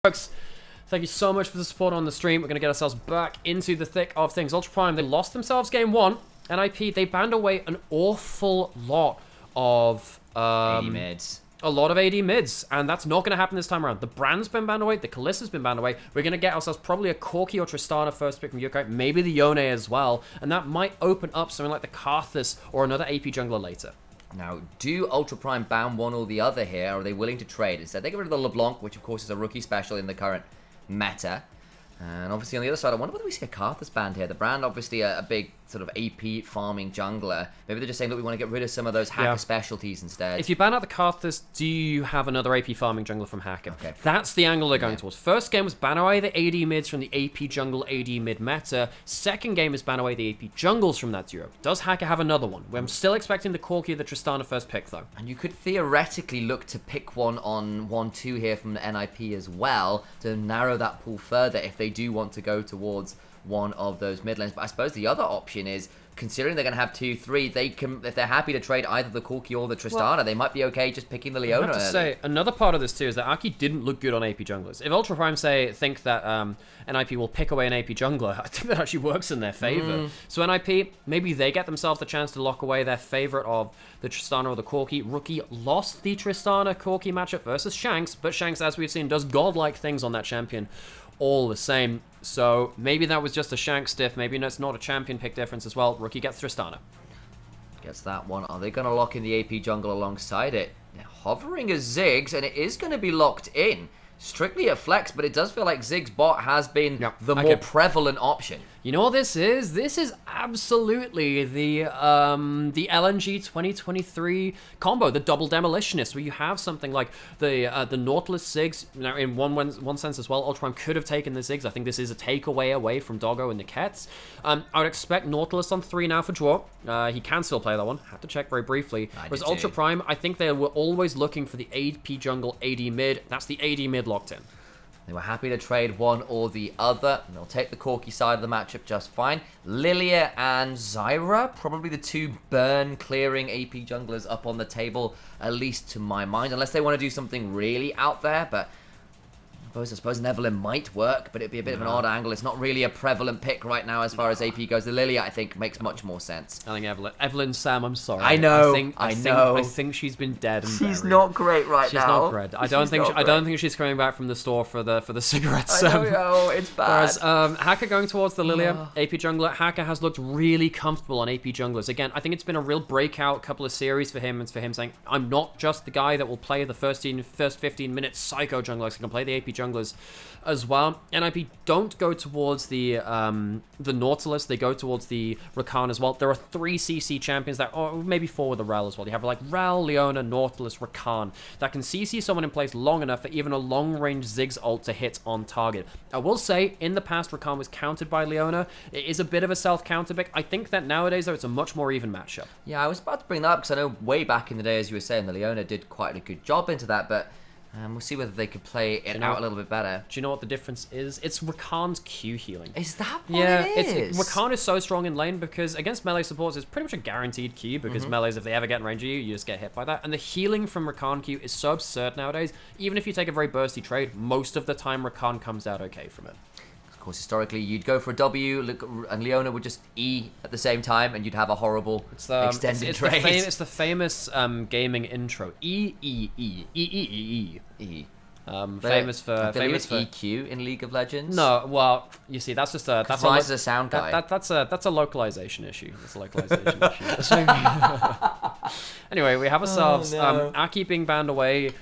Folks, thank you so much for the support on the stream. We're going to get ourselves back into the thick of things. Ultra Prime, they lost themselves game one. NIP, they banned away an awful lot of... AD mids. A lot of AD mids, and that's not going to happen this time around. The Brand's been banned away, the Kalissa's been banned away. We're going to get ourselves probably a Corki or Tristana first pick from Yokai, maybe the Yone as well, and that might open up something like the Karthus or another AP jungler later. Now, do Ultra Prime ban one or the other here, or are they willing to trade? Instead, they get rid of the LeBlanc, which of course is a rookie special in the current meta. And obviously on the other side, I wonder whether we see a Karthus banned here. The Brand, obviously a big sort of AP farming jungler. Maybe they're just saying, look, we want to get rid of some of those hacker specialties instead. If you ban out the Karthus, do you have another AP farming jungler from Hacker? Okay. That's the angle they're going towards. First game was ban away the AD mids from the AP jungle AD mid meta. Second game is ban away the AP jungles from that duo. Does Hacker have another one? I'm still expecting the Corki or the Tristana first pick though. And you could theoretically look to pick one on 1-2 here from the NIP as well to narrow that pool further if they do want to go towards one of those mid lanes. But I suppose the other option is, considering they're going to have 2-3, they can, if they're happy to trade either the Corki or the Tristana, they might be okay just picking the Leona. I have to say, another part of this too is that Aki didn't look good on AP junglers. If Ultra Prime think that NIP will pick away an AP jungler, I think that actually works in their favor. So NIP, maybe they get themselves the chance to lock away their favorite of the Tristana or the Corki. Rookie lost the Tristana Corki matchup versus Shanks, but Shanks, as we've seen, does godlike things on that champion all the same. So maybe that was just a Shank stiff. Maybe it's not a champion pick difference as well. Rookie gets Tristana. Gets that one. Are they going to lock in the AP jungle alongside it? They're hovering as Ziggs, and it is going to be locked in. Strictly a flex, but it does feel like Ziggs bot has been the more prevalent option. You know what this is? This is absolutely the LNG 2023 combo, the double demolitionist, where you have something like the Nautilus Ziggs. Now, in one sense as well, Ultra Prime could have taken the Ziggs. I think this is a takeaway away from Doggo and Nikets. I would expect Nautilus on 3 now for draw. He can still play that one. Have to check very briefly. Whereas Ultra Prime, I think they were always looking for the AP jungle AD mid. That's the AD mid locked in. They were happy to trade one or the other, and they'll take the Corki side of the matchup just fine. Lilia and Zyra, probably the two burn-clearing AP junglers up on the table, at least to my mind, unless they want to do something really out there, but I suppose Evelyn might work, but it'd be a bit of an odd angle. It's not really a prevalent pick right now as far as AP goes. The Lilia, I think, makes much more sense. I think Evelyn, Sam, I'm sorry. I know. I think she's been dead and she's buried. not great right now. She's not great. I don't think she's coming back from the store for the cigarettes. I know, it's bad. Whereas Hacker going towards the Lilia, AP jungler. Hacker has looked really comfortable on AP junglers. Again, I think it's been a real breakout couple of series for him, and for him saying, I'm not just the guy that will play the first 15 minutes psycho junglers. I can play the AP junglers as well. NIP don't go towards the Nautilus, they go towards the Rakan as well. There are 3 CC champions that, or maybe 4 with the Rel as well. You have like Rel, Leona, Nautilus, Rakan that can CC someone in place long enough for even a long-range Ziggs ult to hit on target. I will say, in the past, Rakan was countered by Leona. It is a bit of a self-counter pick. I think that nowadays, though, it's a much more even matchup. Yeah, I was about to bring that up because I know way back in the day, as you were saying, the Leona did quite a good job into that, but we'll see whether they could play it out a little bit better. Do you know what the difference is? It's Rakan's Q healing. Is that what it is? Rakan is so strong in lane because against melee supports, it's pretty much a guaranteed Q because melees, if they ever get in range of you, you just get hit by that. And the healing from Rakan Q is so absurd nowadays. Even if you take a very bursty trade, most of the time Rakan comes out okay from it. Of course, historically, you'd go for a W, and Leona would just E at the same time, and you'd have a horrible extended trade. It's the famous gaming intro. E. Famous for EQ in League of Legends. No, well, you see, that's just a a sound guy. That's a localization issue. That's a localization issue. Anyway, we have ourselves Aki being banned away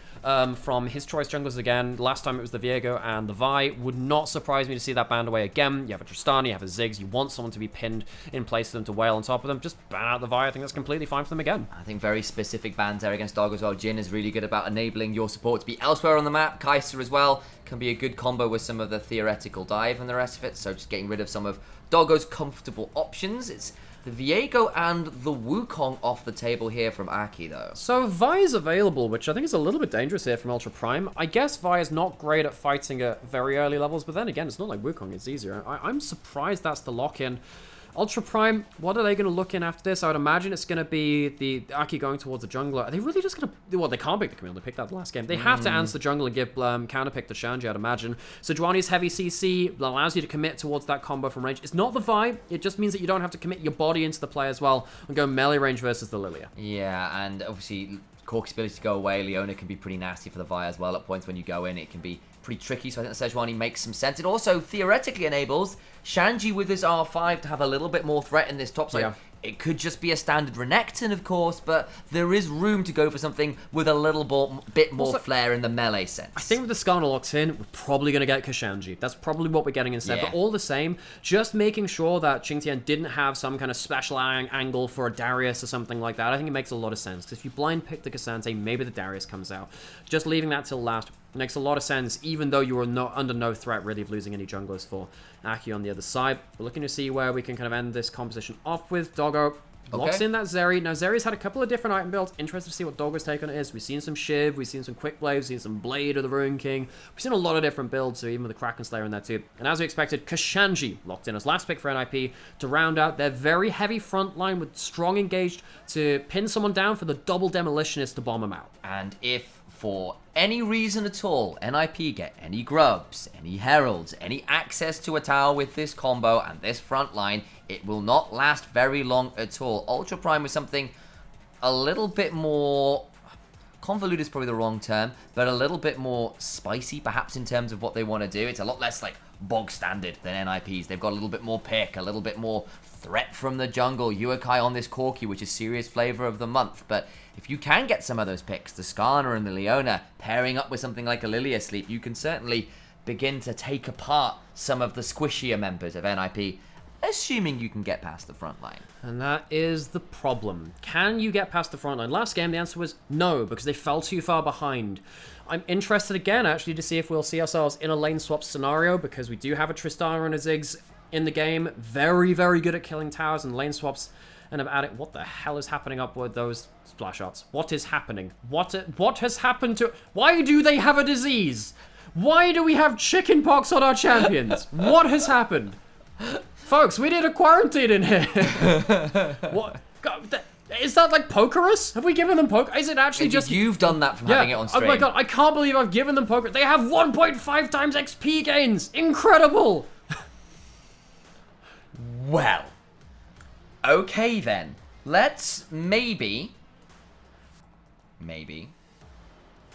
from his choice junglers again. Last time it was the Viego and the Vi. Would not surprise me to see that banned away again. You have a Tristana, you have a Ziggs. You want someone to be pinned in place for them to wail on top of them. Just ban out the Vi. I think that's completely fine for them again. I think very specific bans there against Doggo as well. Jhin is really good about enabling your support to be elsewhere on the map. Kai'Sa as well can be a good combo with some of the theoretical dive and the rest of it. So just getting rid of some of Doggo's comfortable options. It's the Viego and the Wukong off the table here from Aki, though. So Vi is available, which I think is a little bit dangerous here from Ultra Prime. I guess Vi is not great at fighting at very early levels, but then again, it's not like Wukong, it's easier. I'm surprised that's the lock-in. Ultra Prime, what are they going to look in after this? I would imagine it's going to be the Aki going towards the jungler. Are they really just going to... Well, they can't pick the Camille. They picked that last game. They have to answer the jungle and give counter pick to Shanji, I'd imagine. So Juani's heavy CC allows you to commit towards that combo from range. It's not the vibe. It just means that you don't have to commit your body into the play as well and go melee range versus the Lilia. Yeah, and obviously Corki's ability to go away, Leona can be pretty nasty for the Vi as well. At points when you go in, it can be pretty tricky, so I think the Sejuani makes some sense. It also theoretically enables Shanji with his R5 to have a little bit more threat in this top side. Yeah. It could just be a standard Renekton, of course, but there is room to go for something with a little bit more flair in the melee sense. I think with the Skarner locked in, we're probably going to get Kashanji. That's probably what we're getting instead. Yeah. But all the same, just making sure that Qingtian didn't have some kind of special angle for a Darius or something like that, I think it makes a lot of sense. Because if you blind pick the Cassante, maybe the Darius comes out. Just leaving that till last makes a lot of sense, even though you are under no threat really of losing any junglers for Aki on the other side. We're looking to see where we can kind of end this composition off with. Doggo locks in that Zeri. Now, Zeri's had a couple of different item builds. Interested to see what Doggo's take on it is. We've seen some Shiv, we've seen some Quick Blade, we've seen some Blade of the Ruin King. We've seen a lot of different builds, so even with the Kraken Slayer in there too. And as we expected, Kashanji locked in as last pick for NIP to round out their very heavy front line with strong engaged to pin someone down for the double Demolitionist to bomb him out. And if for any reason at all, NIP get any grubs, any heralds, any access to a tower with this combo and this front line, it will not last very long at all. Ultra Prime is something a little bit more... convoluted is probably the wrong term, but a little bit more spicy, perhaps, in terms of what they want to do. It's a lot less, like, bog standard than NIPs. They've got a little bit more pick, a little bit more threat from the jungle. Uakai on this Corki, which is serious flavor of the month. But if you can get some of those picks, the Skarner and the Leona, pairing up with something like a Lilia Sleep, you can certainly begin to take apart some of the squishier members of NIP, assuming you can get past the front line. And that is the problem. Can you get past the front line? Last game, the answer was no, because they fell too far behind. I'm interested again, actually, to see if we'll see ourselves in a lane swap scenario, because we do have a Tristana and a Ziggs in the game. Very, very good at killing towers and lane swaps. And I'm at it. What the hell is happening up with those splash shots? What is happening? What has happened to... Why do they have a disease? Why do we have chickenpox on our champions? What has happened? Folks, we need a quarantine in here. What? God, is that like Pokerus? Have we given them poker? Is it actually just... You've done that from having it on stream. Oh my god, I can't believe I've given them poker. They have 1.5 times XP gains. Incredible. Well. Okay then. Let's maybe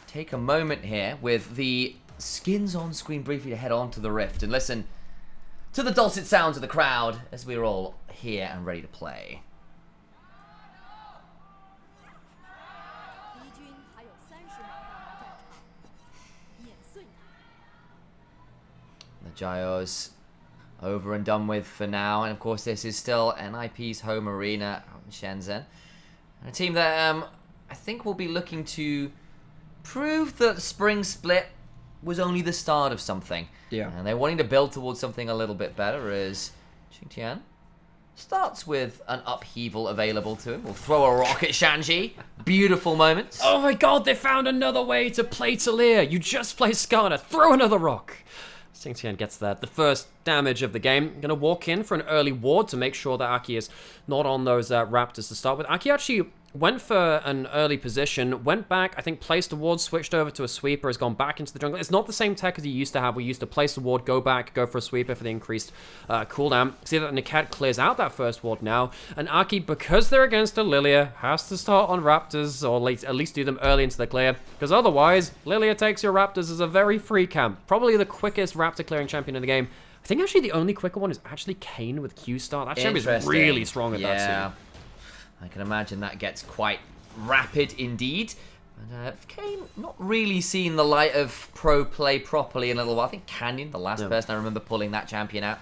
take a moment here with the skins on screen briefly to head on to the Rift and listen to the dulcet sounds of the crowd as we're all here and ready to play. The Gyos over and done with for now, and of course this is still NIP's home arena out in Shenzhen. And a team that I think will be looking to prove that Spring Split was only the start of something. Yeah. And they're wanting to build towards something a little bit better as Qingtian starts with an upheaval available to him. We'll throw a rock at Shanji. Beautiful moments. Oh my god, they found another way to play Talia. You just play Skarner. Throw another rock. Qingtian gets the first damage of the game. Gonna walk in for an early ward to make sure that Aki is not on those Raptors to start with. Aki actually went for an early position, went back, I think placed a ward, switched over to a sweeper, has gone back into the jungle. It's not the same tech as he used to have. We used to place a ward, go back, go for a sweeper for the increased cooldown. See that Niket clears out that first ward now, and Aki, because they're against a Lilia, has to start on Raptors, or at least do them early into the clear, because otherwise, Lilia takes your Raptors as a very free camp. Probably the quickest Raptor clearing champion in the game. I think actually the only quicker one is actually Kayn with Q-Star. That champ is really strong at that too. I can imagine that gets quite rapid indeed. And Kayn not really seen the light of pro play properly in a little while. I think Canyon, the last person I remember pulling that champion out.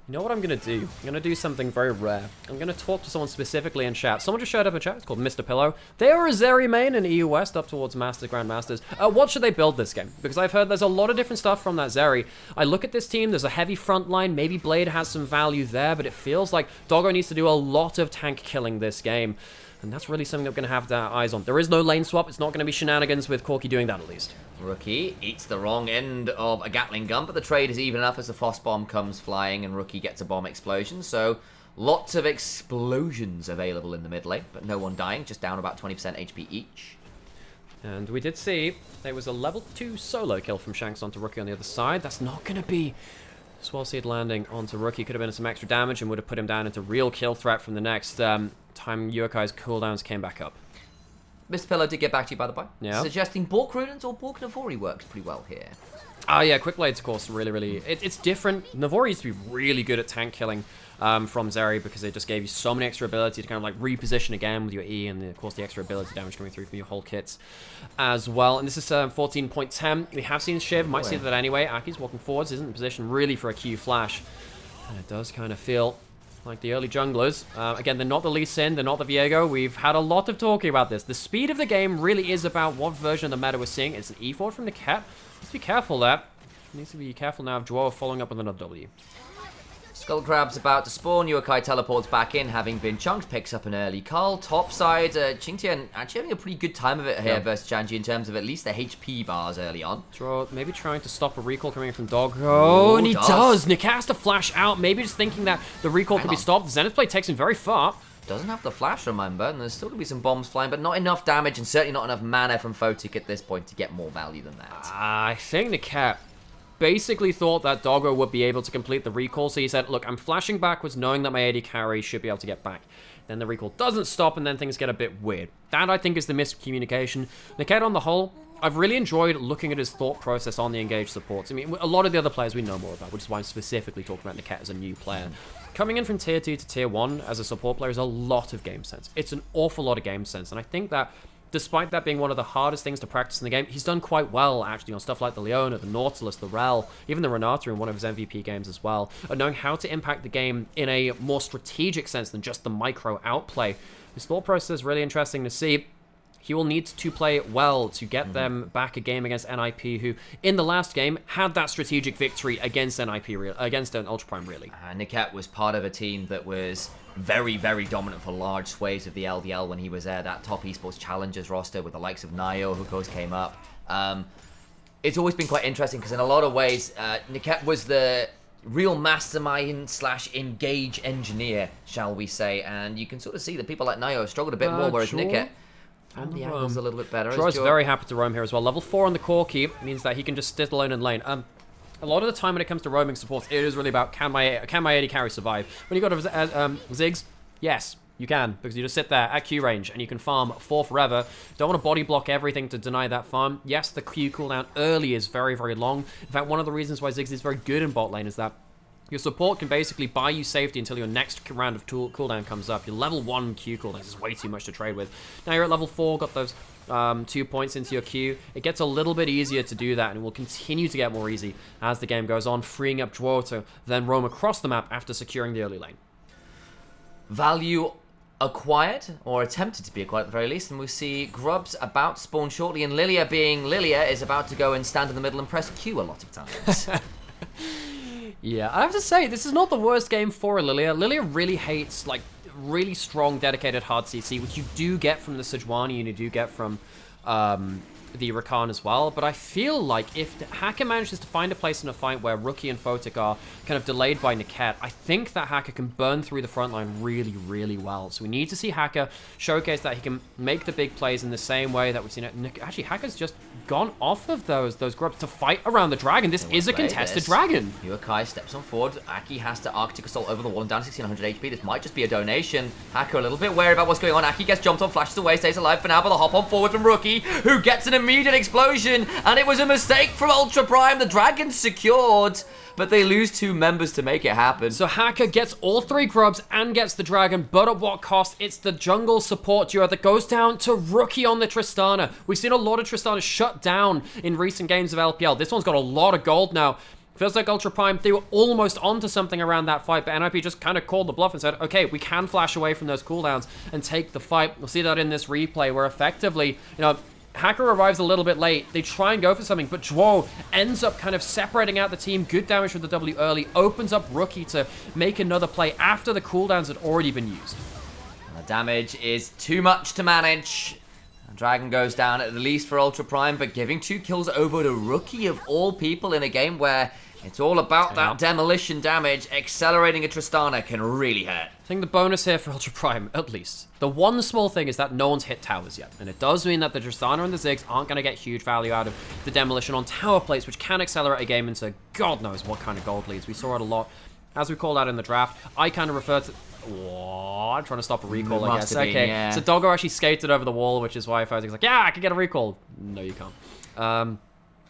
You know what I'm going to do? I'm going to do something very rare. I'm going to talk to someone specifically in chat. Someone just showed up in chat. It's called Mr. Pillow. They are a Zeri main in EU West up towards Masters, Grandmasters. What should they build this game? Because I've heard there's a lot of different stuff from that Zeri. I look at this team. There's a heavy front line. Maybe Blade has some value there, but it feels like Doggo needs to do a lot of tank killing this game. And that's really something that we're going to have our eyes on. There is no lane swap. It's not going to be shenanigans with Corki doing that at least. Rookie eats the wrong end of a Gatling gun, but the trade is even enough as the Phos bomb comes flying and Rookie gets a bomb explosion. So Lots of explosions available in the mid lane, but no one dying, just down about 20% HP each. And we did see there was a level 2 solo kill from Shanks onto Rookie on the other side. That's not going to be Swell Seed landing onto Rookie. Could have been some extra damage and would have put him down into real kill threat from the next time Yuokai's cooldowns came back up. Mr. Pillow did get back to you, by the way. Yeah. Suggesting Bork Runens or Bork Navori works pretty well here. Ah, yeah, Quick Blades, of course, really... It's different. Navori used to be really good at tank killing from Zeri because it just gave you so many extra ability to kind of like reposition again with your E and, of course, the extra ability damage coming through from your whole kits as well. And this is 14.10. We have seen Shiv, might see that anyway. Aki's walking forwards, isn't in position really for a Q flash. And it does kind of feel like the early junglers. Again, they're not the Lee Sin, they're not the Viego. We've had a lot of talking about this. The speed of the game really is about what version of the meta we're seeing. It's an E forward from the Cat. Let's be careful there. Needs to be careful now of Dwarf following up with another W. Skullcrab's about to spawn. Yuokai teleports back in, having been chunked. Picks up an early cull. Topside, Qingtian actually having a pretty good time of it here versus Janji in terms of at least the HP bars early on. Draw, maybe trying to stop a recall coming in from Doggo. And he does. Nick has to flash out, maybe just thinking that the recall could be stopped. Zenith Blade takes him very far. Doesn't have the flash, remember, and there's still going to be some bombs flying, but not enough damage, and certainly not enough mana from Photic at this point to get more value than that. I think the Cat basically thought that Doggo would be able to complete the recall, so he said, look, I'm flashing backwards knowing that my AD carry should be able to get back. Then the recall doesn't stop, and then things get a bit weird. That, I think, is the miscommunication. The Cat, on the whole, I've really enjoyed looking at his thought process on the engaged supports. I mean, a lot of the other players we know more about, which is why I'm specifically talking about Niket as a new player. Coming in from Tier 2 to Tier 1 as a support player is a lot of game sense. It's an awful lot of game sense, and I think that despite that being one of the hardest things to practice in the game, he's done quite well, actually, on stuff like the Leona, the Nautilus, the Rel, even the Renata in one of his MVP games as well, and knowing how to impact the game in a more strategic sense than just the micro outplay. His thought process is really interesting to see. He will need to play well to get them back a game against NIP, who, in the last game, had that strategic victory against NIP, against an Ultra Prime, really. Niket was part of a team that was very, very dominant for large swathes of the LDL when he was there, that top esports challengers roster with the likes of Nio, who of course came up. It's always been quite interesting because in a lot of ways, Niket was the real mastermind slash engage engineer, shall we say, and you can sort of see that people like Nio struggled a bit more, whereas Niket and the angle's a little bit better. Troy's very happy to roam here as well. Level 4 on the core key means that he can just sit alone in lane. A lot of the time when it comes to roaming supports, it is really about can my AD carry survive. When you go to Ziggs, yes, you can, because you just sit there at Q range and you can farm for forever. Don't want to body block everything to deny that farm. Yes, the Q cooldown early is very, very long. In fact, one of the reasons why Ziggs is very good in bot lane is that your support can basically buy you safety until your next round of cooldown comes up. Your level 1 Q cooldown is way too much to trade with. Now you're at level 4, got those 2 points into your Q. It gets a little bit easier to do that, and it will continue to get more easy as the game goes on, freeing up Dwo to then roam across the map after securing the early lane. Value acquired, or attempted to be acquired at the very least, and we see Grubs about to spawn shortly, and Lilia, being Lilia, is about to go and stand in the middle and press Q a lot of times. Yeah, I have to say, this is not the worst game for Lilia. Lilia really hates, like, really strong, dedicated hard CC, which you do get from the Sejuani and you do get from the Rakan as well. But I feel like if Hacker manages to find a place in a fight where Rookie and Photic are kind of delayed by Niket, I think that Hacker can burn through the front line really, really well. So we need to see Hacker showcase that he can make the big plays in the same way that we've seen it. Actually, Hacker's just gone off of those grubs to fight around the dragon. This is a contested dragon. Yuokai steps on forward. Aki has to Arctic Assault over the wall and down to 1600 HP. This might just be a donation. Hacker a little bit wary about what's going on. Aki gets jumped on, flashes away, stays alive for now, but the hop on forward from Rookie, who gets an immediate explosion, and it was a mistake from Ultra Prime. The dragon's secured, but they lose 2 members to make it happen. So Hacker gets all 3 grubs and gets the dragon, but at what cost? It's the jungle support duo that goes down to Rookie on the Tristana. We've seen a lot of Tristana shut down in recent games of LPL. This one's got a lot of gold now. Feels like Ultra Prime, they were almost onto something around that fight, but NIP just kind of called the bluff and said, okay, we can flash away from those cooldowns and take the fight. We'll see that in this replay where effectively, you know, Hacker arrives a little bit late. They try and go for something, but Dwo ends up kind of separating out the team. Good damage with the W early. Opens up Rookie to make another play after the cooldowns had already been used. The damage is too much to manage. Dragon goes down at the least for Ultra Prime, but giving 2 kills over to Rookie of all people in a game where It's all about that demolition damage. Accelerating a Tristana can really hurt. I think the bonus here for Ultra Prime, at least, the one small thing is that no one's hit towers yet. And it does mean that the Tristana and the Ziggs aren't going to get huge value out of the demolition on tower plates, which can accelerate a game into God knows what kind of gold leads. We saw it a lot. As we called out in the draft, I kind of refer to... Oh, I'm trying to stop a recall, I guess. Okay, yeah. So Doggo actually skated over the wall, which is why Fozzi's like, yeah, I can get a recall. No, you can't.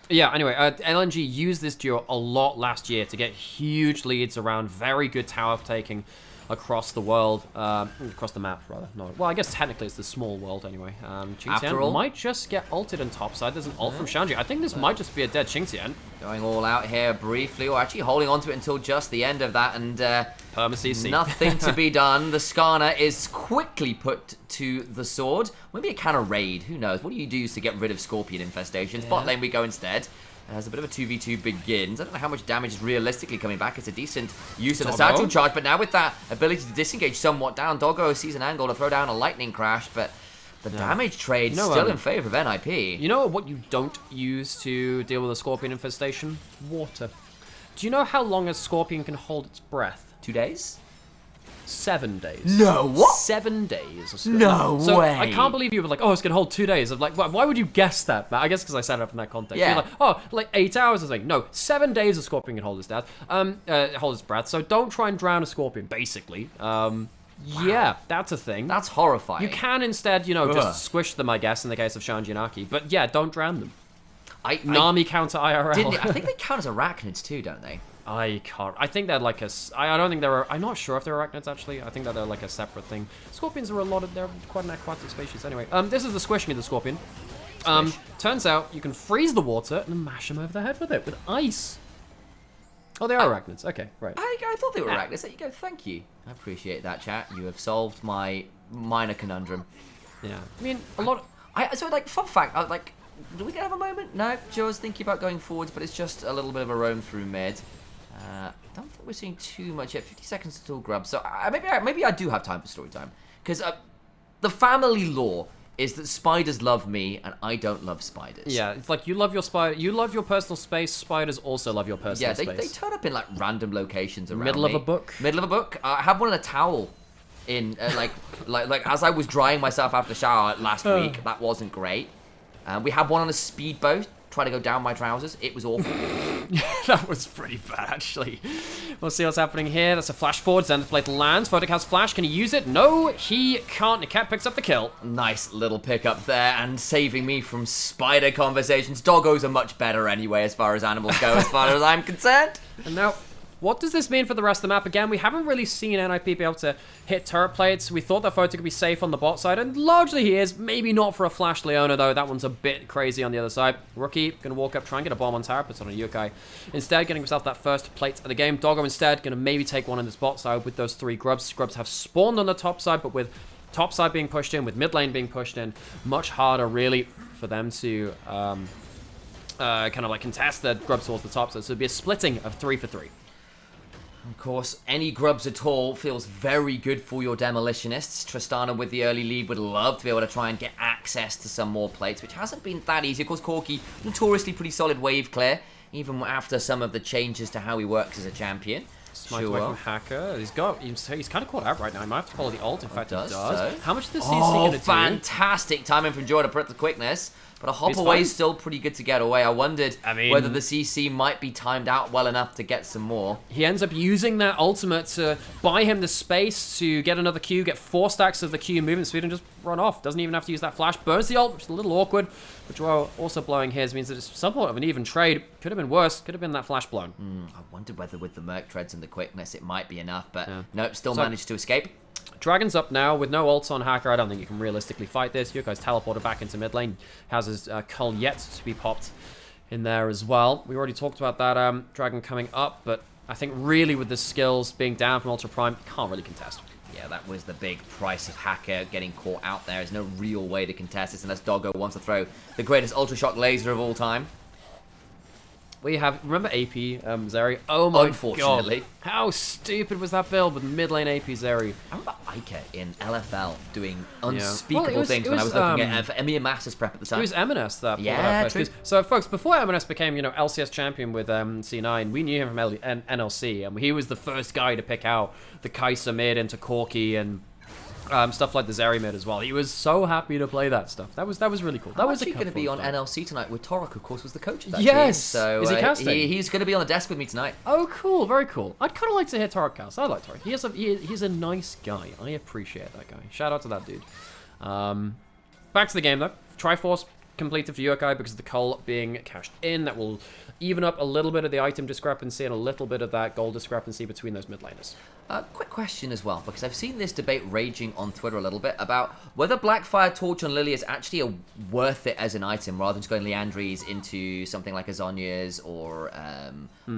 Yeah, anyway, LNG used this duo a lot last year to get huge leads around very good tower taking across the world, across the map, rather. No, well, I guess technically it's the small world anyway. Qingtian might just get ulted on topside. There's an ult from Shanji. I think this might just be a dead Qingtian. Going all out here briefly, or actually holding on to it until just the end of that, and nothing to be done. The Skarner is quickly put to the sword. Maybe a can of raid, who knows? What do you use to get rid of Scorpion infestations? Bot lane we go instead. As a bit of a 2v2 begins. I don't know how much damage is realistically coming back. It's a decent use of the satchel charge, but now with that ability to disengage somewhat down, Doggo sees an angle to throw down a lightning crash, but the damage trade still in favor of NIP. You know what you don't use to deal with a Scorpion infestation? Water. Do you know how long a Scorpion can hold its breath? 2 days? 7 days. No, what? 7 days. No way. I can't believe you were like, oh, it's going to hold 2 days. I'm like, why would you guess that, Matt? I guess because I set it up in that context. Yeah. You're like, oh, like 8 hours or something. No, 7 days a Scorpion can hold its breath. So don't try and drown a Scorpion, basically. Yeah, that's a thing. That's horrifying. You can instead, just squish them, I guess, in the case of Shanji and Aki. But yeah, don't drown them. Nami counter IRL. I think they count as arachnids too, don't they? I can't. I think they're like a... I don't think they're... I'm not sure if they're arachnids, actually. I think that they're like a separate thing. Scorpions are they're quite an aquatic species anyway. This is the squishing of the Scorpion. Turns out you can freeze the water and then mash them over the head with it, with ice. Oh, they are arachnids. Okay, right. I thought they were arachnids. There you go. Thank you. I appreciate that, chat. You have solved my minor conundrum. Yeah. I mean, a lot... So, like, fun fact, do we have a moment? No, Joe's thinking about going forwards, but it's just a little bit of a roam through mid. I don't think we're seeing too much yet. 50 seconds till grub. So maybe I do have time for story time. Because the family lore is that spiders love me and I don't love spiders. Yeah, it's like you love your spider, you love your personal space. Spiders also love your personal space. Yeah, they turn up in like random locations around Middle of a book. Middle of a book. I have one in a towel. In like as I was drying myself after the shower last week. That wasn't great. We had one on a speedboat. Try to go down my trousers. It was awful. That was pretty bad, actually. We'll see what's happening here. That's a flash forward. Zenith Blade lands. Photic has flash. Can he use it? No, he can't. Niket picks up the kill. Nice little pickup there and saving me from spider conversations. Doggos are much better anyway as far as animals go, as far as I'm concerned. And now... what does this mean for the rest of the map? Again, we haven't really seen NIP be able to hit turret plates. We thought that Photo could be safe on the bot side, and largely he is. Maybe not for a Flash Leona, though. That one's a bit crazy on the other side. Rookie going to walk up, try and get a bomb on tower, puts on a Yokai. Instead, getting himself that first plate of the game. Doggo instead going to maybe take one on this bot side with those 3 grubs. Scrubs have spawned on the top side, but with top side being pushed in, with mid lane being pushed in, much harder, really, for them to kind of like contest the grubs towards the top side. So it'd be a splitting of 3 for 3. Of course, any grubs at all feels very good for your demolitionists. Tristana with the early lead would love to be able to try and get access to some more plates, which hasn't been that easy. Of course, Corki, notoriously pretty solid wave clear, even after some of the changes to how he works as a champion. Smite away from Hacker. He's kind of caught out right now. He might have to follow the ult. In fact, he does. So. How much of this is he going to do? Fantastic timing from Joy to put the quickness. But a hop away is still pretty good to get away. I wondered whether the CC might be timed out well enough to get some more. He ends up using that ultimate to buy him the space to get another Q, get 4 stacks of the Q movement speed, and just run off. Doesn't even have to use that flash. Burns the ult, which is a little awkward. But Joel also blowing his means that it's somewhat of an even trade. Could have been worse. Could have been that flash blown. I wondered whether with the Merc Treads and the quickness it might be enough. But nope, still managed to escape. Dragon's up now with no ults on Hacker. I don't think you can realistically fight this. Yukai's teleported back into mid lane. Has his cull yet to be popped in there as well. We already talked about that Dragon coming up, but I think really with the skills being down from Ultra Prime, can't really contest. Yeah, that was the big price of Hacker getting caught out there. There's no real way to contest this unless Doggo wants to throw the greatest Ultra Shock laser of all time. We have, remember AP Zeri? Oh my Unfortunately. god. How stupid was that build with mid lane AP Zeri? I remember Ike in LFL doing unspeakable things when I was looking at Emir Masters prep at the time. It was M&S that pulled Yeah, out first. So, folks, before M&S became, LCS champion with C9, we knew him from NLC, and he was the first guy to pick out the Kai'Sa mid into Corki and stuff like the Zeri mid as well. He was so happy to play that stuff. That was really cool. That was actually going to be on NLC tonight with Torok, of course, was the coach of that team. So is he casting? He's going to be on the desk with me tonight. Oh, cool. Very cool. I'd kind of like to hear Torok cast. I like Torok. He's a nice guy. I appreciate that guy. Shout out to that dude. Back to the game, though. Triforce completed for Yokai because of the cull being cashed in. That will even up a little bit of the item discrepancy and a little bit of that gold discrepancy between those mid laners. Quick question as well, because I've seen this debate raging on Twitter a little bit about whether Blackfire Torch on Lily is actually worth it as an item rather than just going Leandries into something like a Zhonya's or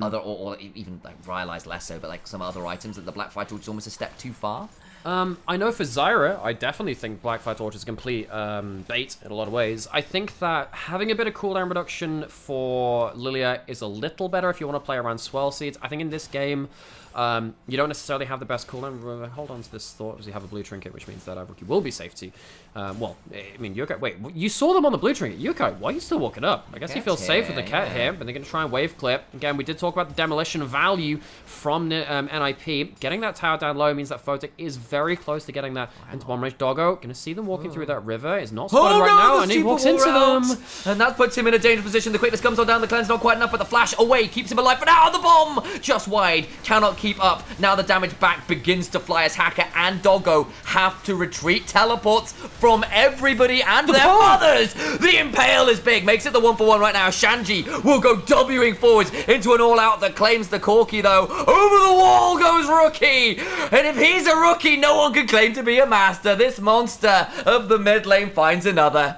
other, or even like Ryalize less so, but like some other items that the Blackfire Torch is almost a step too far. I know for Zyra, I definitely think Blackfire Torch is a complete bait in a lot of ways. I think that having a bit of cooldown reduction for Lilia is a little better if you want to play around Swell Seeds. I think in this game, you don't necessarily have the best cooldown. Hold on to this thought, because you have a blue trinket, which means that Rookie will be safety. Well, I mean, Yokai, wait, you saw them on the blue trinket. Yokai, why are you still walking up? I guess he feels safe with the cat here, but they're going to try and wave clip. Again, we did talk about the demolition value from NIP. Getting that tower down low means that Photic is very close to getting that into bomb range. Doggo, going to see them walking through that river. Is not spotted right now, and he walks into them. And that puts him in a dangerous position. The quickness comes on down. The cleanse not quite enough, but the flash away keeps him alive. But now the bomb just wide. Cannot keep up. Now the damage back begins to fly as Hacker and Doggo have to retreat. Teleports from everybody and their mothers. The Impale is big. Makes it the 1-for-1 right now. Shanji will go Wing forwards into an all-out that claims the Corki, though. Over the wall goes Rookie. And if he's a rookie, no one can claim to be a master. This monster of the mid lane finds another.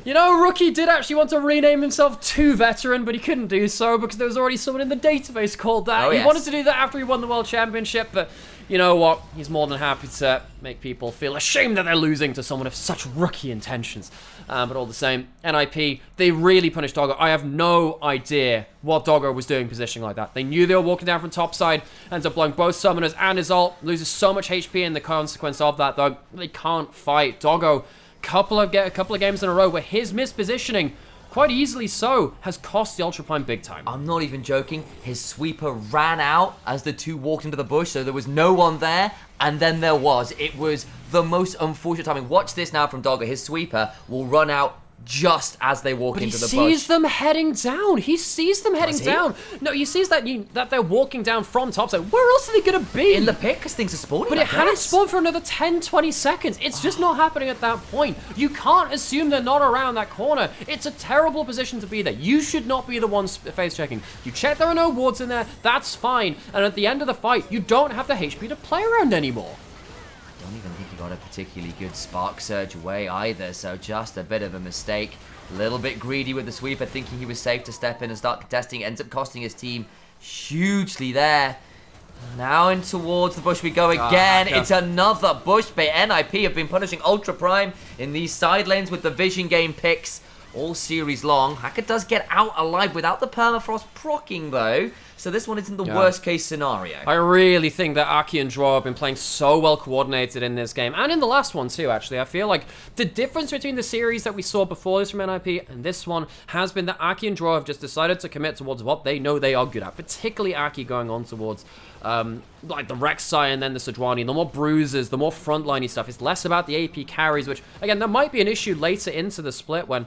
You know, Rookie did actually want to rename himself to Veteran, but he couldn't do so because there was already someone in the database called that. He wanted to do that after he won the World Championship, but you know what? He's more than happy to make people feel ashamed that they're losing to someone of such rookie intentions. But all the same, NIP, they really punished Doggo. I have no idea what Doggo was doing positioning like that. They knew they were walking down from top side, ends up blowing both summoners and his ult, loses so much HP in the consequence of that, though. They can't fight. Doggo, a couple of games in a row where his mispositioning, quite easily so, has cost the Ultra Prime big time. I'm not even joking. His sweeper ran out as the two walked into the bush, so there was no one there, and then there was. It was the most unfortunate timing. Watch this now from Doggo. His sweeper will run out just as they walk into the bush. But he sees them heading down. He sees them heading down. No, he sees that they're walking down from topside. Where else are they going to be? In the pit, because things are spawning. But it hadn't spawned for another 10, 20 seconds. It's just not happening at that point. You can't assume they're not around that corner. It's a terrible position to be there. You should not be the ones face checking. You check there are no wards in there, that's fine. And at the end of the fight, you don't have the HP to play around anymore. I don't even think he got a particularly good spark surge away either, so just a bit of a mistake. A little bit greedy with the sweeper, thinking he was safe to step in and start contesting. Ends up costing his team hugely there. Now in towards the bush we go again. It's another bush bait. NIP have been punishing Ultra Prime in these side lanes with the vision game picks all series long. Hacker does get out alive without the permafrost proccing though. So this one isn't the worst case scenario. I really think that Aki and Draw have been playing so well coordinated in this game, and in the last one too, actually. I feel like the difference between the series that we saw before this from NIP and this one has been that Aki and Draw have just decided to commit towards what they know they are good at, particularly Aki going on towards like the Rek'Sai and then the Sejuani, the more bruises, the more frontliney stuff. It's less about the AP carries, which, again, that might be an issue later into the split when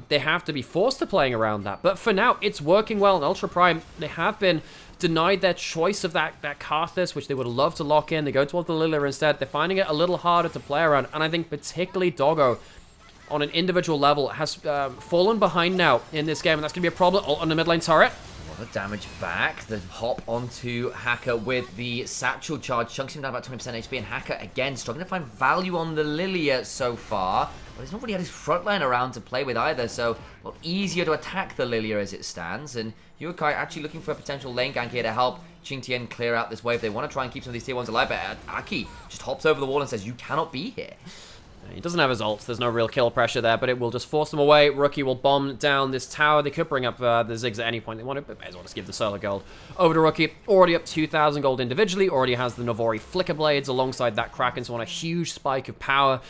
they have to be forced to playing around that. But for now, it's working well in Ultra Prime. They have been denied their choice of that Karthus, which they would love to lock in. They go towards the Lilia instead. They're finding it a little harder to play around. And I think particularly Doggo, on an individual level, has fallen behind now in this game. And that's going to be a problem on the mid lane turret. The damage back, the hop onto Hacker with the satchel charge, chunks him down about 20% HP, and Hacker again struggling to find value on the Lilia so far, but he's not really had his front line around to play with either, so well, easier to attack the Lilia as it stands, and Yokai actually looking for a potential lane gank here to help Qingtian clear out this wave. They want to try and keep some of these tier 1s alive, but Aki just hops over the wall and says, you cannot be here. He doesn't have his ults. There's no real kill pressure there, but it will just force them away. Rookie will bomb down this tower. They could bring up the Ziggs at any point they want it, but may as well just give the solo gold over to Rookie. Already up 2,000 gold individually. Already has the Navori Flicker Blades alongside that Kraken, so on a huge spike of power.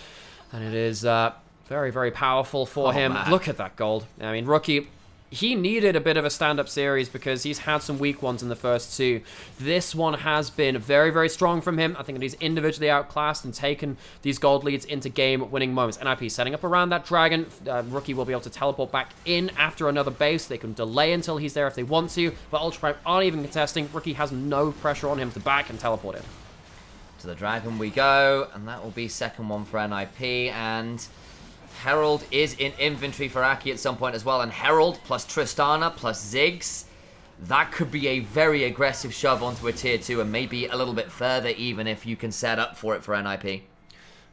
And it is very, very powerful for him. Man. Look at that gold. I mean, Rookie, he needed a bit of a stand-up series because he's had some weak ones in the first two. This one has been very, very strong from him. I think that he's individually outclassed and taken these gold leads into game-winning moments. NIP setting up around that dragon. Rookie will be able to teleport back in after another base. They can delay until he's there if they want to, but Ultra Prime aren't even contesting. Rookie has no pressure on him to back and teleport in. To the dragon we go, and that will be second one for NIP, and Herald is in inventory for Aki at some point as well, and Herald plus Tristana plus Ziggs, that could be a very aggressive shove onto a tier 2 and maybe a little bit further even if you can set up for it for NIP.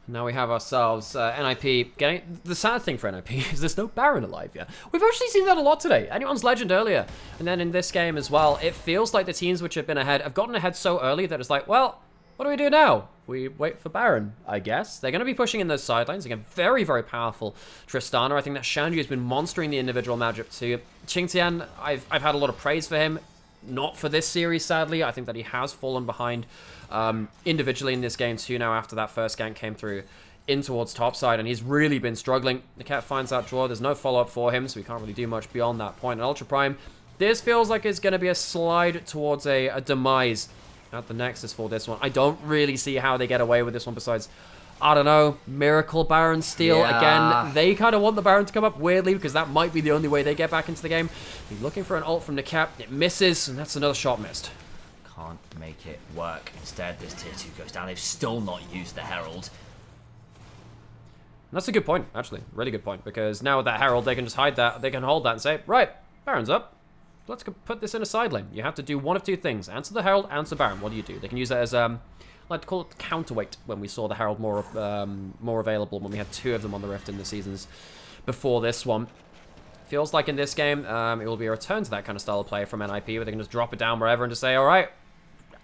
Now we have ourselves NIP getting... The sad thing for NIP is there's no Baron alive yet. We've actually seen that a lot today. Anyone's Legend earlier. And then in this game as well, it feels like the teams which have been ahead have gotten ahead so early that it's like, well, what do we do now? We wait for Baron, I guess. They're going to be pushing in those sidelines. Again, very, very powerful Tristana. I think that Shanji has been monstering the individual matchup too. Qingtian, I've had a lot of praise for him. Not for this series, sadly. I think that he has fallen behind individually in this game too now after that first gank came through in towards topside, and he's really been struggling. The cat finds that draw. There's no follow-up for him, so we can't really do much beyond that point. And Ultra Prime, this feels like it's going to be a slide towards a demise at the Nexus for this one. I don't really see how they get away with this one besides, I don't know, Miracle Baron Steal. Yeah. Again, they kind of want the Baron to come up weirdly because that might be the only way they get back into the game. He's looking for an ult from the cap. It misses, and that's another shot missed. Can't make it work. Instead, this tier 2 goes down. They've still not used the Herald. And that's a good point, actually. Really good point, because now with that Herald, they can just hide that. They can hold that and say, right, Baron's up. Let's put this in a side lane. You have to do one of two things. Answer the Herald, answer Baron. What do? They can use that as, I like to call it counterweight when we saw the Herald more available when we had two of them on the Rift in the seasons before this one. Feels like in this game, it will be a return to that kind of style of play from NIP, where they can just drop it down wherever and just say, all right,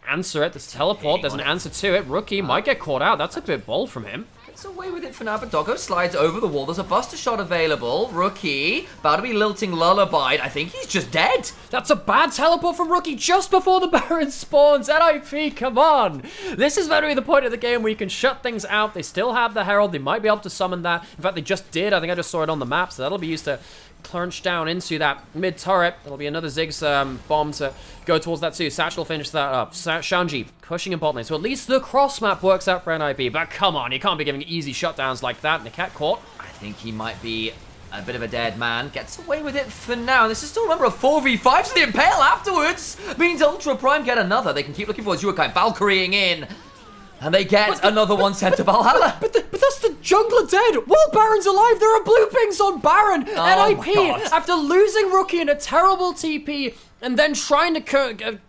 answer it. There's teleport. There's an answer to it. Rookie might get caught out. That's a bit bold from him. Gets away with it for now, but Doggo slides over the wall. There's a Buster Shot available. Rookie, about to be lilting Lullaby. I think he's just dead. That's a bad teleport from Rookie just before the Baron spawns. NIP, come on. This is going to be the point of the game where you can shut things out. They still have the Herald. They might be able to summon that. In fact, they just did. I think I just saw it on the map, so that'll be used to crunch down into that mid turret. It'll be another Ziggs bomb to go towards that too. Satchel finish that up. Shanji pushing in bot lane. So at least the cross map works out for NIP. But come on, you can't be giving easy shutdowns like that. Niket caught. I think he might be a bit of a dead man. Gets away with it for now. This is still, remember, a 4v5, so the Impale afterwards means Ultra Prime get another. They can keep looking for Yukai Valkyrieing in. And they get another one sent to Valhalla. But that's the jungler dead. While Baron's alive, there are blue pings on Baron. Oh NIP, after losing Rookie in a terrible TP, and then trying to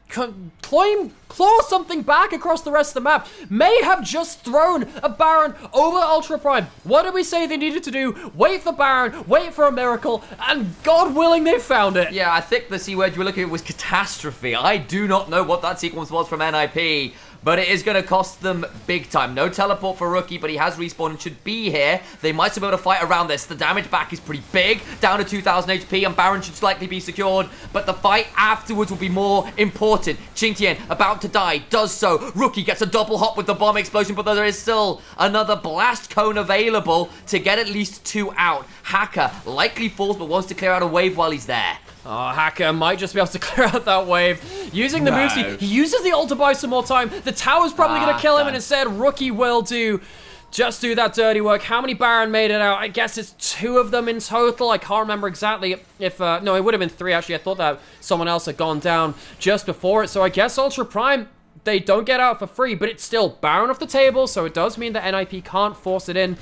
claw something back across the rest of the map, may have just thrown a Baron over Ultra Prime. What did we say they needed to do? Wait for Baron, wait for a miracle, and God willing, they found it. Yeah, I think the C word you were looking at was catastrophe. I do not know what that sequence was from NIP, but it is going to cost them big time. No teleport for Rookie, but he has respawned and should be here. They might be able to fight around this. The damage back is pretty big, down to 2,000 HP, and Baron should likely be secured, but the fight afterwards will be more important. Qingtian, about to die, does so. Rookie gets a double hop with the bomb explosion, but there is still another blast cone available to get at least 2 out. Hacker likely falls, but wants to clear out a wave while he's there. Oh, Hacker might just be able to clear out that wave. Using the move speed. He uses the ult to buy some more time. The tower's probably going to kill him, and instead, Rookie will just do that dirty work. How many Baron made it out? I guess it's 2 of them in total. I can't remember exactly if... no, it would have been 3, actually. I thought that someone else had gone down just before it. So I guess Ultra Prime, they don't get out for free, but it's still Baron off the table, so it does mean that NIP can't force it in.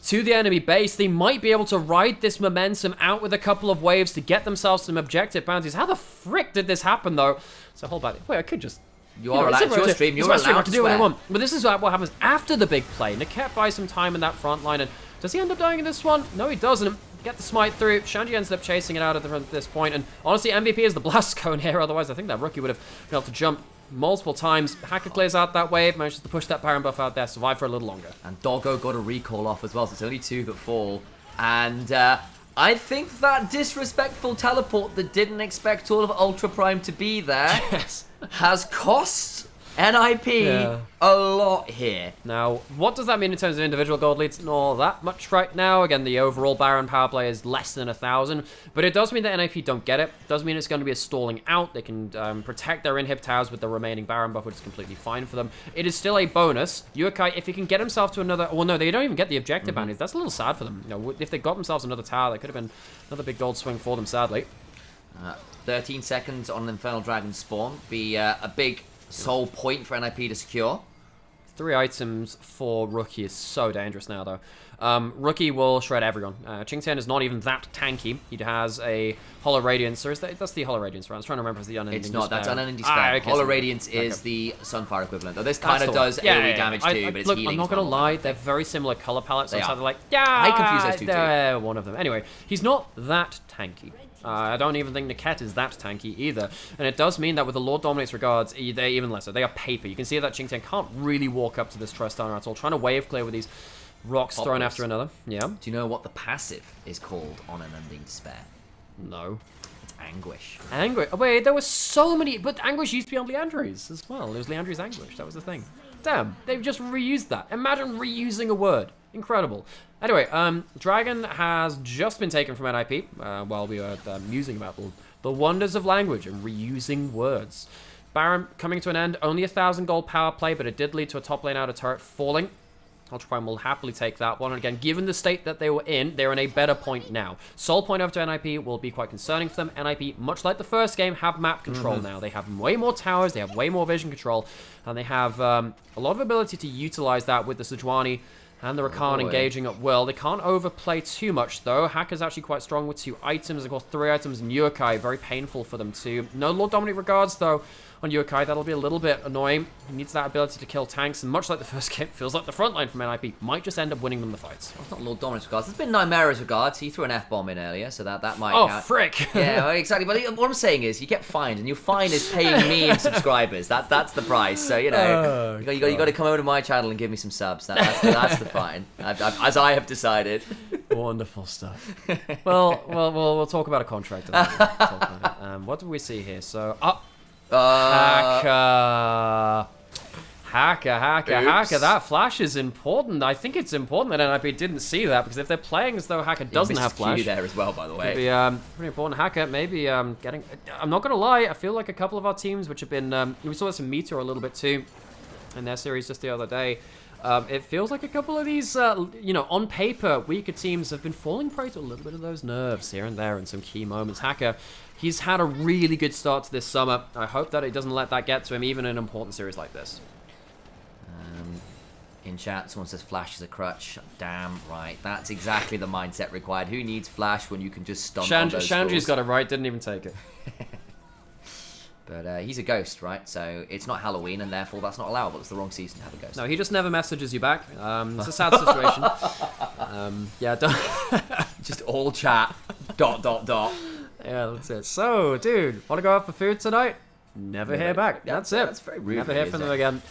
To the enemy base. They might be able to ride this momentum out with a couple of waves to get themselves some objective bounties. How the frick did this happen, though? So hold back. Wait, I could just... You are allowed to your stream. You're allowed to do what I want. But this is what happens after the big play. Niket buys some time in that front line. And does he end up dying in this one? No, he doesn't. Get the smite through. Shanji ends up chasing it out at this point. And honestly, MVP is the blast cone here. Otherwise, I think that Rookie would have been able to jump multiple times. Hacker clears out that wave, manages to push that Baron buff out there, survive for a little longer. And Doggo got a recall off as well, so it's only 2 that fall. And I think that disrespectful teleport that didn't expect all of Ultra Prime to be there has cost NIP a lot here. Now, what does that mean in terms of individual gold leads? Not that much right now. Again, the overall Baron power play is less than 1,000, but it does mean that NIP don't get it. It does mean it's going to be a stalling out. They can protect their inhib towers with the remaining Baron buff, which is completely fine for them. It is still a bonus. Yukai, if he can get himself to another... Well, no, they don't even get the objective bounties. That's a little sad for them. You know, if they got themselves another tower, that could have been another big gold swing for them, sadly. 13 seconds on an Infernal Dragon spawn. Be a big soul point for NIP to secure. 3 items for Rookie is so dangerous now, though. Rookie will shred everyone. Qingtian is not even that tanky. He has a Hollow Radiance, or is that's the Hollow Radiance, right? I was trying to remember if it's the Unending Despair. It's not, that's Unending Despair. Okay, Hollow Radiance is the Sunfire equivalent. Though this kind of does yeah, AoE damage too, but it's look, healing. I'm not going to lie, they're very similar color palettes, so They it's are. either like, yeah, I confuse those two too. they're one of them. Anyway, he's not that tanky. I don't even think Niket is that tanky either. And it does mean that with the Lord Dominates Regards, they're even lesser. They are paper. You can see that Qingtian can't really walk up to this Tristana at all. Trying to wave clear with these rocks thrown after another. Yeah. Do you know what the passive is called on Unending Despair? No. It's Anguish. Anguish. Oh, wait, there were so many... But Anguish used to be on Leandri's as well. It was Leandri's Anguish. That was the thing. Damn, they've just reused that. Imagine reusing a word. Incredible. Anyway, Dragon has just been taken from NIP while we were musing about the wonders of language and reusing words. Baron coming to an end. Only 1,000 gold power play, but it did lead to a top lane outer turret falling. Ultra Prime will happily take that one. And again, given the state that they were in, they're in a better point now. Soul point over to NIP will be quite concerning for them. NIP, much like the first game, have map control now. They have way more towers, they have way more vision control, and they have a lot of ability to utilize that with the Sejuani and the Rakan engaging at will. They can't overplay too much, though. Hacker's actually quite strong with 2 items. Of course, 3 items in Yukai. Very painful for them, too. No Lord Dominate Regards, though, on Yukai. That'll be a little bit annoying. He needs that ability to kill tanks, and much like the first game, feels like the front line from NIP might just end up winning them the fights. Well, it's not Lord Dominate's Regards. It's been Nymaera's Regards. He threw an F-bomb in earlier, so that might count. Oh, frick! Yeah, well, exactly. But what I'm saying is, you get fined, and your fine is paying me in subscribers. That's the price. So, you know, you got to come over to my channel and give me some subs. That's the fine. As I have decided. Wonderful stuff. Well, we'll talk about a contract. What do we see here? So, Hacker. That flash is important. I think it's important that NIP didn't see that, because if they're playing as though Hacker doesn't have flash, there as well, by the way. It'd be pretty important. Hacker maybe getting... I'm not going to lie, I feel like a couple of our teams, which have been... we saw this in Meteor a little bit too, in their series just the other day. It feels like a couple of these, you know, on paper, weaker teams have been falling prey to a little bit of those nerves here and there in some key moments. Hacker, he's had a really good start to this summer. I hope that it doesn't let that get to him, even in an important series like this. In chat, someone says Flash is a crutch. Damn right. That's exactly the mindset required. Who needs Flash when you can just stomp on those Chandri's fools? got it right, didn't even take it. But he's a ghost, right? So it's not Halloween, and therefore that's not allowable. It's the wrong season to have a ghost. No, he just never messages you back. It's a sad situation. Yeah, don't... Just all chat. ... Yeah, that's it. So, dude, want to go out for food tonight? Never hear back. That's it. That's very rude. Never hear from them again.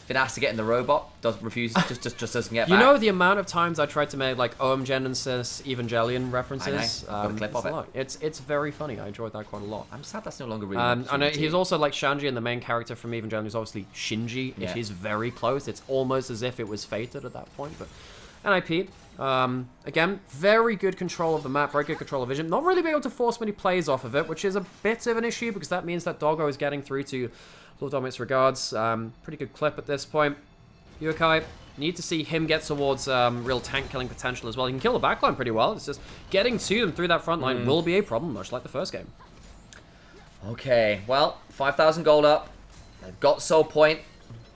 Been asked to get in the robot, refuses, just doesn't get back. You know the amount of times I tried to make like OM Genesis Evangelion references? I know. I've got a clip of it. It's very funny. I enjoyed that quite a lot. I'm sad that's no longer really. I know he's also like Shanji, and the main character from Evangelion is obviously Shinji. Yeah. It is very close. It's almost as if it was fated at that point. But NIP, again, very good control of the map, very good control of vision. Not really being able to force many plays off of it, which is a bit of an issue, because that means that Doggo is getting through to Lord Dominate's Regards. Pretty good clip at this point. Yukai, need to see him get towards real tank killing potential as well. He can kill the backline pretty well. It's just getting to them through that front line will be a problem, much like the first game. Okay, well, 5,000 gold up. They've got soul point.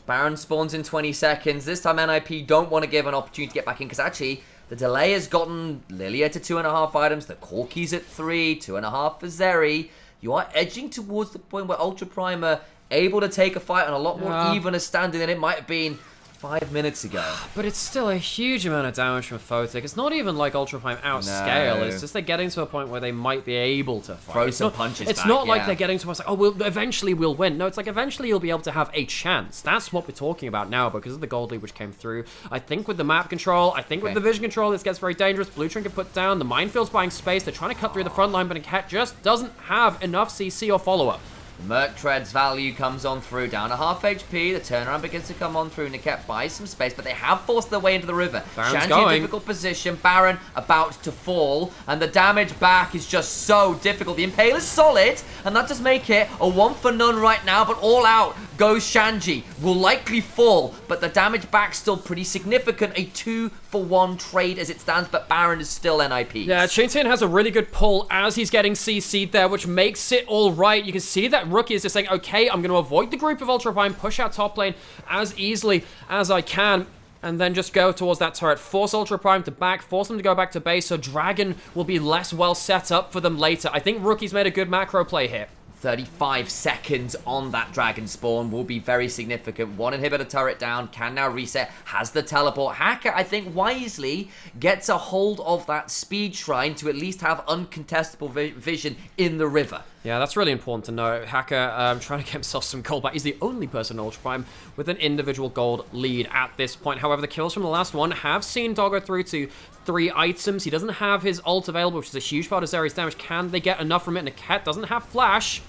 Baron spawns in 20 seconds. This time NIP don't want to give an opportunity to get back in, because actually the delay has gotten Lilia to 2.5 items. The Corki's at 3, 2.5 for Zeri. You are edging towards the point where Ultra Prime are able to take a fight on a lot more even a standing than it might have been 5 minutes ago. But it's still a huge amount of damage from Photic. It's not even like Ultra Prime outscale. No. It's just they're getting to a point where they might be able to fight. Throw some punches It's back, not like yeah. they're getting to us like, oh, eventually we'll win. No, it's like eventually you'll be able to have a chance. That's what we're talking about now because of the gold lead which came through. I think with the map control, I think with the vision control, this gets very dangerous. Blue Trinket put down. The minefield's buying space. They're trying to cut through the front line, but Cat just doesn't have enough CC or follow-up. Merc Tread's value comes on through, down to half HP. The turnaround begins to come on through. Niket buys some space, but they have forced their way into the river. Baron's Shanji in going. a difficult position. Baron about to fall, and the damage back is just so difficult. The Impale is solid, and that does make it a 1 for none right now, but all out goes Shanji. Will likely fall, but the damage back still pretty significant. A 2 for 1 trade as it stands, but Baron is still NIP. Yeah, Qingtian has a really good pull as he's getting CC'd there, which makes it all right. You can see that Rookie is just saying, okay, I'm going to avoid the group of Ultra Prime, push out top lane as easily as I can, and then just go towards that turret. Force Ultra Prime to back, force them to go back to base, so Dragon will be less well set up for them later. I think Rookie's made a good macro play here. 35 seconds on that dragon spawn will be very significant. One inhibitor turret down, can now reset, has the teleport. Hacker, I think, wisely gets a hold of that speed shrine to at least have uncontestable vision in the river. Yeah, that's really important to know. Hacker trying to get himself some gold back. He's the only person in Ultra Prime with an individual gold lead at this point. However, the kills from the last one have seen Doggo through to 3 items. He doesn't have his ult available, which is a huge part of Zeri's damage. Can they get enough from it? Niket doesn't have flash.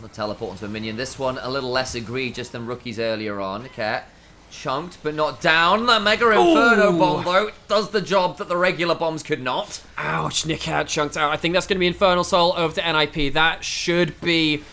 The teleport onto a minion. This one a little less egregious than Rookie's earlier on. Okay. Chunked, but not down. The Mega Inferno bomb, though, does the job that the regular bombs could not. Ouch, Niket chunked out. I think that's going to be Infernal Soul over to NIP. That should be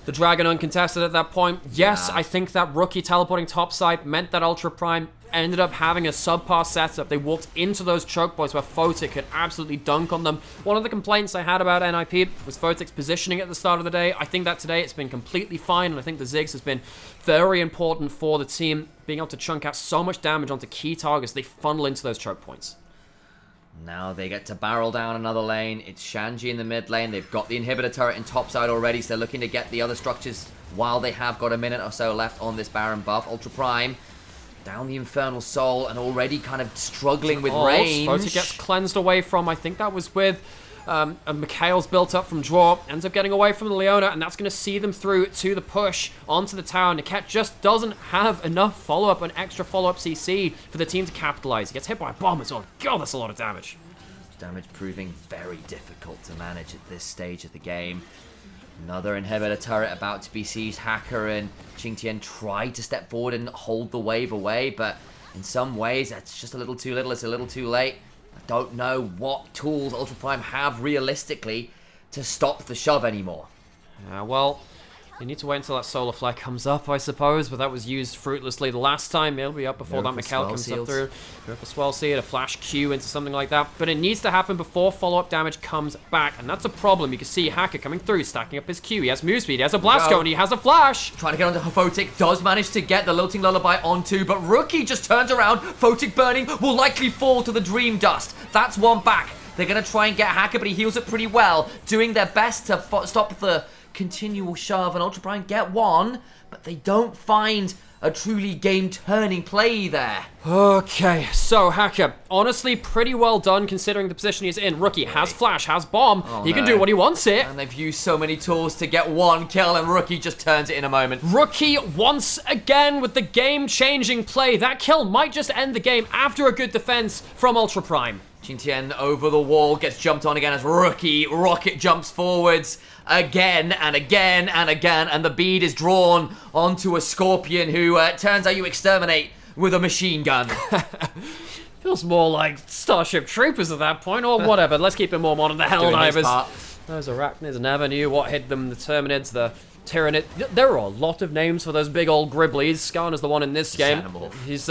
the Dragon uncontested at that point. Yes, I think that Rookie teleporting topside meant that Ultra Prime ended up having a subpar setup. They walked into those choke points where Photic could absolutely dunk on them. One of the complaints I had about NIP was Photic's positioning at the start of the day. I think that today it's been completely fine, and I think the Ziggs has been very important for the team, being able to chunk out so much damage onto key targets. They funnel into those choke points. Now they get to barrel down another lane. It's Shanji in the mid lane. They've got the inhibitor turret in topside already, so they're looking to get the other structures while they have got a minute or so left on this Baron buff. Ultra Prime down the Infernal Soul and already kind of struggling with range. Photic gets cleansed away from, I think that was with Mikhail's built up from draw, ends up getting away from the Leona, and that's going to see them through to the push onto the tower. Niket just doesn't have enough follow-up and extra follow-up CC for the team to capitalize. He gets hit by a bomb as well. God, that's a lot of damage. Damage proving very difficult to manage at this stage of the game. Another inhibitor turret about to be seized. Hacker and Qingtian try to step forward and hold the wave away, but in some ways that's just a little too little, it's a little too late. I don't know what tools Ultra Prime have realistically to stop the shove anymore. Well, you need to wait until that Solar Flare comes up, I suppose, but that was used fruitlessly the last time. It'll be up before that Mikhail comes up through. Go for Swell Seed, a flash Q into something like that. But it needs to happen before follow-up damage comes back, and that's a problem. You can see Hacker coming through, stacking up his Q. He has move speed, he has a blast go, and he has a flash. Trying to get onto Photic, does manage to get the Lilting Lullaby onto, but Rookie just turns around. Photic burning will likely fall to the Dream Dust. That's one back. They're going to try and get Hacker, but he heals it pretty well, doing their best to stop the continual shove, and Ultra Prime get one, but they don't find a truly game-turning play there. Okay, so Hacker, honestly, pretty well done considering the position he's in. Rookie has flash, has bomb. He can do what he wants here. And they've used so many tools to get one kill, and Rookie just turns it in a moment. Rookie once again with the game-changing play. That kill might just end the game after a good defense from Ultra Prime. Qingtian over the wall, gets jumped on again as Rookie rocket jumps forwards again and again and again, and the bead is drawn onto a Scorpion who turns out you exterminate with a machine gun. Feels more like Starship Troopers at that point, or whatever. Let's keep it more modern. The Helldivers. Those Arachnids never knew what hit them. The Terminids, the Tyrannid. There are a lot of names for those big old Griblies. Skarner's the one in this game. He's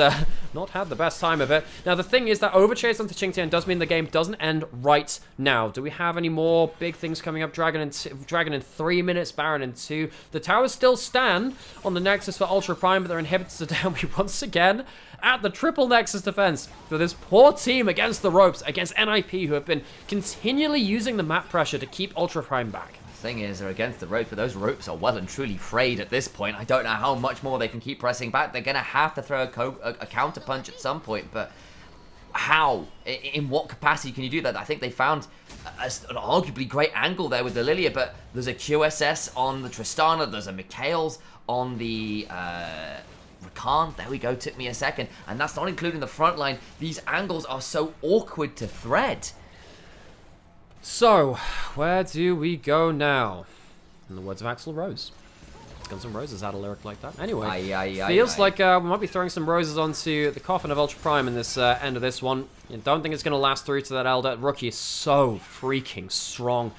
not had the best time of it. Now, the thing is that overchase onto Qingtian does mean the game doesn't end right now. Do we have any more big things coming up? Dragon in 3 minutes, Baron in 2. The towers still stand on the Nexus for Ultra Prime, but their inhibitors are down. We once again at the triple Nexus defense for this poor team against the ropes, against NIP, who have been continually using the map pressure to keep Ultra Prime back. thing is, they're against the ropes, but those ropes are well and truly frayed at this point. I don't know how much more they can keep pressing back. They're going to have to throw a counter punch at some point, but how? In what capacity can you do that? I think they found an arguably great angle there with the Lilia, but there's a QSS on the Tristana, there's a Mikhail's on the Rakan. There we go, took me a second. And that's not including the front line. These angles are so awkward to thread. So, where do we go now? In the words of Axl Rose. Guns N' Roses had a lyric like that. Anyway, feels like we might be throwing some roses onto the coffin of Ultra Prime in this end of this one. I don't think it's going to last through to that Elder. Rookie is so freaking strong.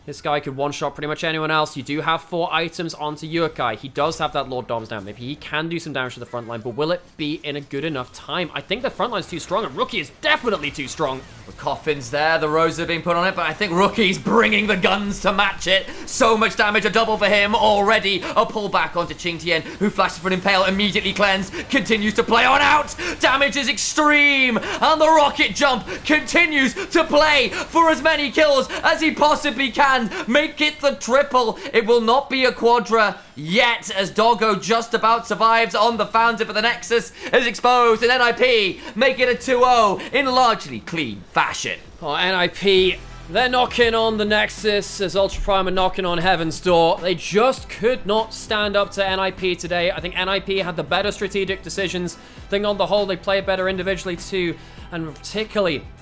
This guy could one-shot pretty much anyone else. You do have 4 items onto Yukai. He does have that Lord Doms down. Maybe he can do some damage to the front line, but will it be in a good enough time? I think the front line's too strong, and Rookie is definitely too strong. The coffin's there, the roses are being put on it, but I think Rookie's bringing the guns to match it. So much damage, a double for him already. A pullback onto Qing Tian, who flashes for an Impale, immediately cleansed, continues to play on out. Damage is extreme, and the rocket jump continues to play for as many kills as he possibly can. Make it the triple. It will not be a quadra yet, as Doggo just about survives on the fountain, but the Nexus is exposed, and NIP make it a 2-0 in largely clean fashion. Oh, NIP, they're knocking on the Nexus as Ultra Prime are knocking on Heaven's Door. They just could not stand up to NIP today. I think NIP had the better strategic decisions. I think on the whole, they played better individually too. And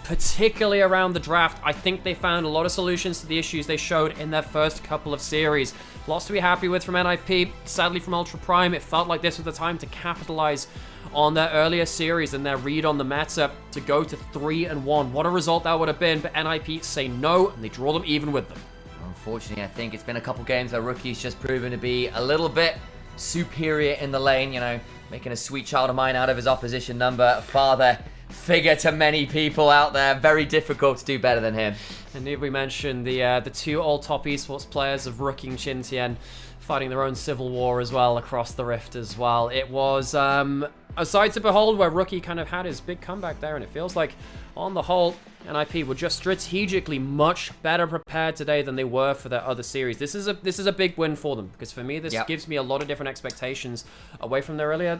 particularly around the draft, I think they found a lot of solutions to the issues they showed in their first couple of series. Lots to be happy with from NIP. Sadly from Ultra Prime, it felt like this was the time to capitalize on their earlier series and their read on the meta to go to 3-1. What a result that would have been, but NIP say no, and they draw them even with them. Unfortunately, I think it's been a couple games where Rookie's just proven to be a little bit superior in the lane, you know, making a sweet child of mine out of his opposition number. Father figure to many people out there. Very difficult to do better than him. And need we mention the 2 old top esports players of Rookie and Qing Tian fighting their own civil war as well across the rift as well. It was a sight to behold where Rookie kind of had his big comeback there, and it feels like on the whole NIP were just strategically much better prepared today than they were for their other series. This is a big win for them, because for me this gives me a lot of different expectations away from their earlier